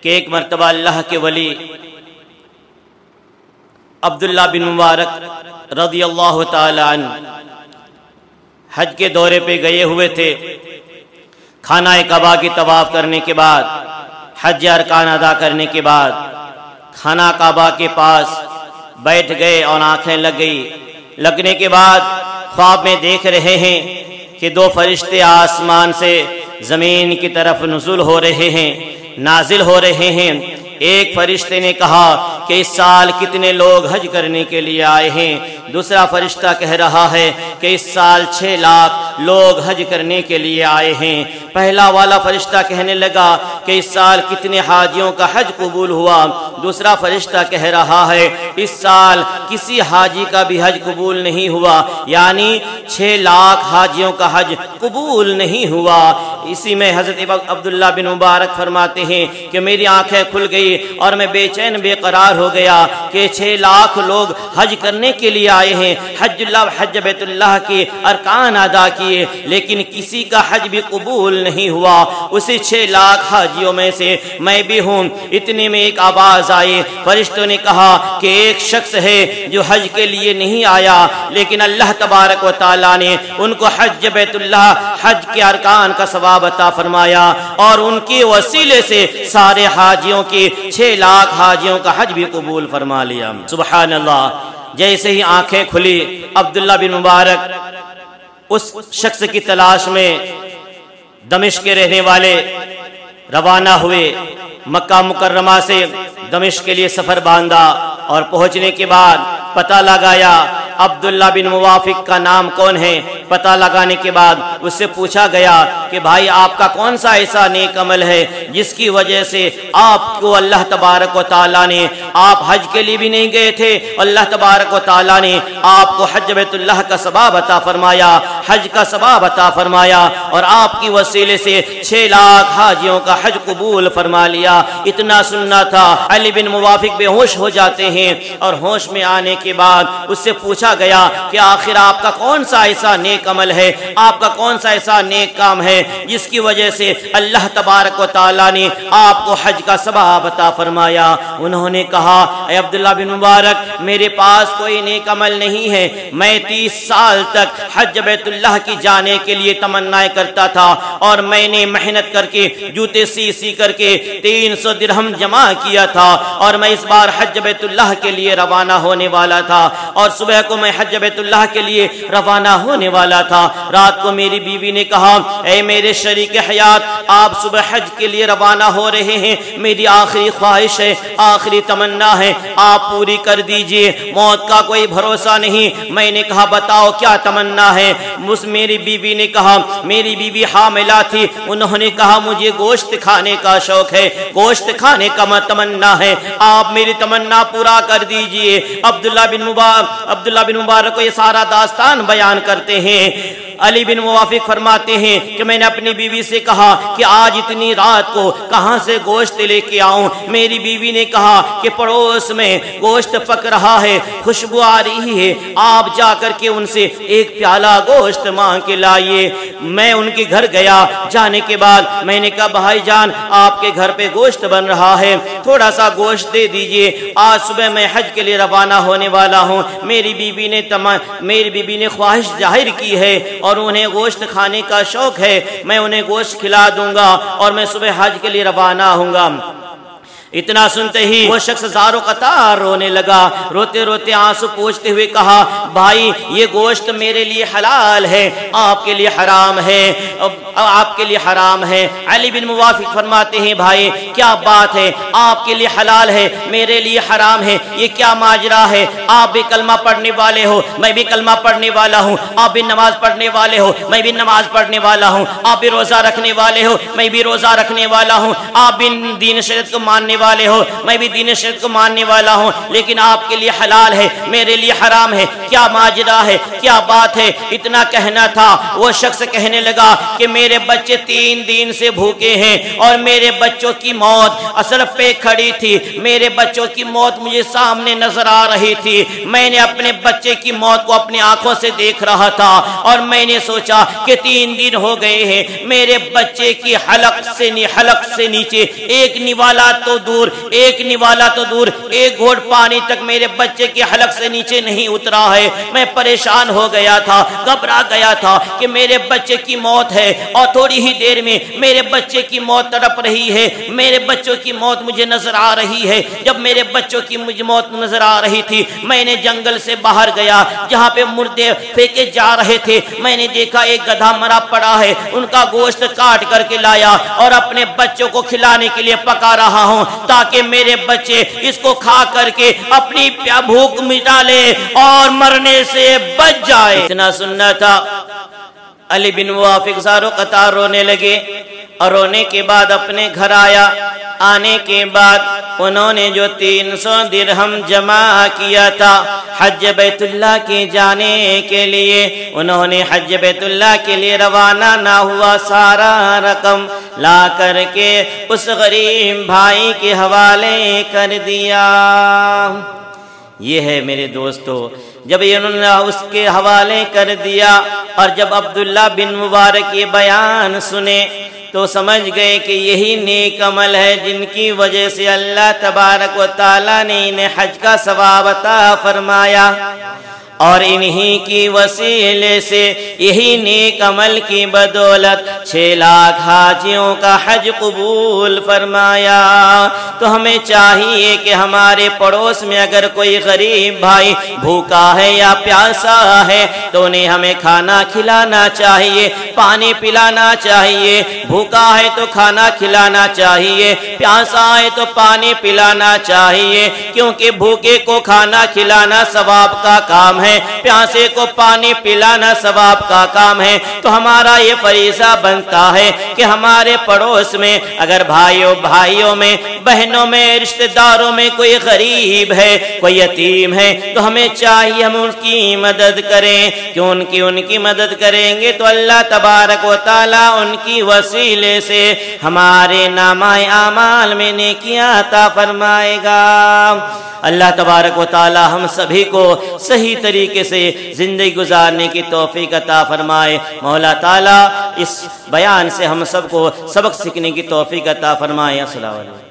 کہ ایک مرتبہ اللہ کے ولی عبداللہ بن مبارک رضی اللہ تعالی عنہ حج کے دورے پہ گئے ہوئے تھے۔ خانہ کعبہ کی طواف کرنے کے بعد، حج ارکان ادا کرنے کے بعد خانہ کعبہ کے پاس بیٹھ گئے اور آنکھیں لگنے کے بعد خواب میں دیکھ رہے ہیں کہ دو فرشتے آسمان سے زمین کی طرف نزول ہو رہے ہیں، نازل ہو رہے ہیں۔ ایک فرشتے نے کہا کہ اس سال کتنے لوگ حج کرنے کے لیے آئے ہیں؟ دوسرا فرشتہ کہہ رہا ہے کہ اس سال 6 لاکھ لوگ حج کرنے کے لیے آئے ہیں۔ پہلا والا فرشتہ کہنے لگا کہ اس سال کتنے حاجیوں کا حج قبول ہوا؟ دوسرا فرشتہ کہہ رہا ہے اس سال کسی حاجی کا بھی حج قبول نہیں ہوا، یعنی 6 لاکھ حاجیوں کا حج قبول نہیں ہوا۔ اسی میں حضرت عبداللہ بن مبارک فرماتے ہیں کہ میری آنکھیں کھل گئی اور میں بے چین بے قرار ہو گیا کہ 6 لاکھ لوگ حج کرنے کے لیے آئے ہیں، حج بیت اللہ کے ارکان ادا کیے، لیکن کسی کا حج بھی قبول نہیں ہوا۔ اسی 6 لاکھ حاجیوں میں سے میں بھی ہوں۔ اتنے میں ایک آواز آئی، فرشتوں نے کہا کہ ایک شخص ہے جو حج کے لیے نہیں آیا، لیکن اللہ تبارک و تعالیٰ نے ان کو حج بیت اللہ، حج کے ارکان کا ثواب عطا فرمایا، اور ان کے وسیلے سے سارے حاجیوں کی 6 لاکھ حاجیوں کا حج بھی قبول فرما لیا۔ سبحان اللہ۔ جیسے ہی آنکھیں کھلی، عبداللہ بن مبارک اس شخص کی تلاش میں دمشق کے رہنے والے روانہ ہوئے۔ مکہ مکرمہ سے دمشق کے لیے سفر باندھا اور پہنچنے کے بعد پتہ لگایا عبداللہ بن موافق کا نام کون ہے۔ پتہ لگانے کے بعد اس سے پوچھا گیا کہ بھائی آپ کا کون سا ایسا نیک عمل ہے جس کی وجہ سے آپ کو اللہ تبارک و تعالیٰ نے، آپ حج کے لیے بھی نہیں گئے تھے، اللہ تبارک و تعالیٰ نے آپ کو حج بیت اللہ کا ثواب عطا فرمایا، حج کا ثواب عطا فرمایا، اور آپ کی وسیلے سے 6 لاکھ حاجیوں کا حج قبول فرما لیا۔ اتنا سننا تھا، علی بن موافق بے ہوش ہو جاتے ہیں، اور ہوش میں آنے کے بعد اس سے پوچھا گیا کہ آخر آپ کا کون سا ایسا نیک عمل ہے، آپ کا کون سا ایسا نیک کام ہے جس کی وجہ سے اللہ تبارک و تعالیٰ نے آپ کو حج کا ثواب عطا فرمایا۔ انہوں نے کہا اے عبداللہ بن مبارک، میرے پاس کوئی نیک عمل نہیں ہے، میں 30 سال تک حج بیت اللہ کی جانے کے لیے تمنا کرتا تھا، اور میں نے محنت کر کے جوتے سی کر کے 300 درہم جمع کیا تھا، اور میں اس بار حج بیت اللہ کے لیے روانہ ہونے والا تھا، اور صبح کو میں حج بیت اللہ کے لیے روانہ ہونے والا تھا۔ رات کو میری بیوی نے کہا اے میرے شریک حیات، آپ صبح حج کے لیے روانہ ہو رہے ہیں، میری آخری خواہش ہے، آخری تمنا ہے، آپ پوری کر دیجئے، موت کا کوئی بھروسہ نہیں۔ میں نے کہا بتاؤ کیا تمنا ہے؟ میری بیوی نے کہا، میری بیوی حاملہ تھی، انہوں نے کہا مجھے گوشت کھانے کا شوق ہے، گوشت کھانے کا تمنا ہے، آپ میری تمنا پورا کر دیجئے۔ عبداللہ بن مبارک کو یہ سارا داستان بیان کرتے ہیں۔ علی بن موافق فرماتے ہیں کہ میں نے اپنی بیوی سے کہا کہ آج اتنی رات کو کہاں سے گوشت لے کے آؤں؟ میری بیوی نے کہا کہ پڑوس میں گوشت پک رہا ہے، خوشبو آ رہی ہے، آپ جا کر کے ان سے ایک پیالہ گوشت مانگ کے لائیے۔ میں ان کے گھر گیا، جانے کے بعد میں نے کہا بھائی جان آپ کے گھر پہ گوشت بن رہا ہے، تھوڑا سا گوشت دے دیجئے، آج صبح میں حج کے لیے روانہ ہونے والا ہوں۔ میری بیوی نے خواہش ظاہر کی ہے اور انہیں گوشت کھانے کا شوق ہے، میں انہیں گوشت کھلا دوں گا اور میں صبح حج کے لیے روانہ ہوں گا۔ اتنا سنتے ہی وہ شخص زار و قطار رونے لگا، روتے روتے آنسو پوچھتے ہوئے کہا بھائی یہ گوشت میرے لیے حلال ہے، آپ کے لیے حرام ہے، آپ کے لیے حرام ہے۔ علی بن موافق فرماتے ہیں بھائی کیا بات ہے، آپ کے لیے حلال ہے میرے لیے حرام ہے، یہ کیا ماجرا ہے؟ آپ بھی کلمہ پڑھنے والے ہو، میں بھی کلمہ پڑھنے والا ہوں، آپ بھی نماز پڑھنے والے ہو، میں بھی نماز پڑھنے والا ہوں، آپ بھی روزہ رکھنے والے ہو، میں بھی روزہ رکھنے والا ہوں، آپ بھی دین شریعت کو ماننے والے ہو, میں بھی دین شریعت کو ماننے والا ہوں, لیکن آپ کے لیے حلال ہے, میرے لیے حرام ہے, کیا ماجرا ہے, کیا بات ہے. اتنا کہنا تھا, وہ شخص کہنے لگا کہ میرے بچے 3 دن سے بھوکے ہیں اور میرے بچوں کی موت اثر پہ کھڑی تھی, میرے بچوں کی موت مجھے سامنے نظر آ رہی تھی, میں نے اپنے بچے کی موت کو اپنی آنکھوں سے دیکھ رہا تھا اور میں نے سوچا کہ 3 دن ہو گئے ہیں, میرے بچے کی حلق سے نیچے ایک نوالا تو دور, ایک گھوٹ پانی تک میرے بچے کی حلق سے نیچے نہیں اترا ہے. میں پریشان ہو گیا تھا, گھبرا گیا تھا کہ میرے بچے کی موت ہے اور تھوڑی ہی دیر میں میرے بچے کی موت تڑپ رہی ہے, میرے بچوں کی موت مجھے نظر آ رہی ہے. جب میرے بچوں کی مجھے موت نظر آ رہی تھی, میں نے جنگل سے باہر گیا جہاں پہ مردے پھینکے جا رہے تھے. میں نے دیکھا ایک گدھا مرا پڑا ہے, ان کا گوشت کاٹ کر کے لایا اور اپنے بچوں کو کھلانے کے لیے پکا رہا ہوں تاکہ میرے بچے اس کو کھا کر کے اپنی بھوک مٹا لے اور مرنے سے بچ جائے. اتنا سننا تھا. علی بن موافق زارو قطار رونے لگے اور رونے کے بعد اپنے گھر آیا. آنے کے بعد انہوں نے جو 300 درہم جمع کیا تھا حج بیت اللہ کے جانے کے لیے, انہوں نے حج بیت اللہ کے لیے روانہ نہ ہوا سارا رقم لا کر کے اس غریب بھائی کے حوالے کر دیا. یہ ہے میرے دوستو, جب انہوں نے اس کے حوالے کر دیا اور جب عبداللہ بن مبارک یہ بیان سنے تو سمجھ گئے کہ یہی نیک عمل ہے جن کی وجہ سے اللہ تبارک و تعالیٰ نے انہیں حج کا ثواب عطا فرمایا, اور انہی کی وسیلے سے یہی نیک عمل کی بدولت 6 لاکھ حاجیوں کا حج قبول فرمایا. تو ہمیں چاہیے کہ ہمارے پڑوس میں اگر کوئی غریب بھائی بھوکا ہے یا پیاسا ہے تو انہیں ہمیں کھانا کھلانا چاہیے, پانی پلانا چاہیے. بھوکا ہے تو کھانا کھلانا چاہیے, پیاسا ہے تو پانی پلانا چاہیے, کیونکہ بھوکے کو کھانا کھلانا ثواب کا کام ہے, پیاسے کو پانی پلانا ثواب کا کام ہے. تو ہمارا یہ فریضہ بنتا ہے کہ ہمارے پڑوس میں اگر بھائیوں میں, بہنوں میں, رشتہ داروں میں کوئی غریب ہے, کوئی یتیم ہے, تو ہمیں چاہیے ہم ان کی مدد کریں, کہ ان کی مدد کریں گے تو اللہ تبارک و تعالی ان کی وسیلے سے ہمارے نامہ اعمال میں نیکیاں عطا فرمائے گا. اللہ تبارک و تعالی ہم سبھی کو صحیح طریقے سے زندگی گزارنے کی توفیق عطا فرمائے. مولا تعالی اس بیان سے ہم سب کو سبق سیکھنے کی توفیق عطا فرمائے. السلام علیکم.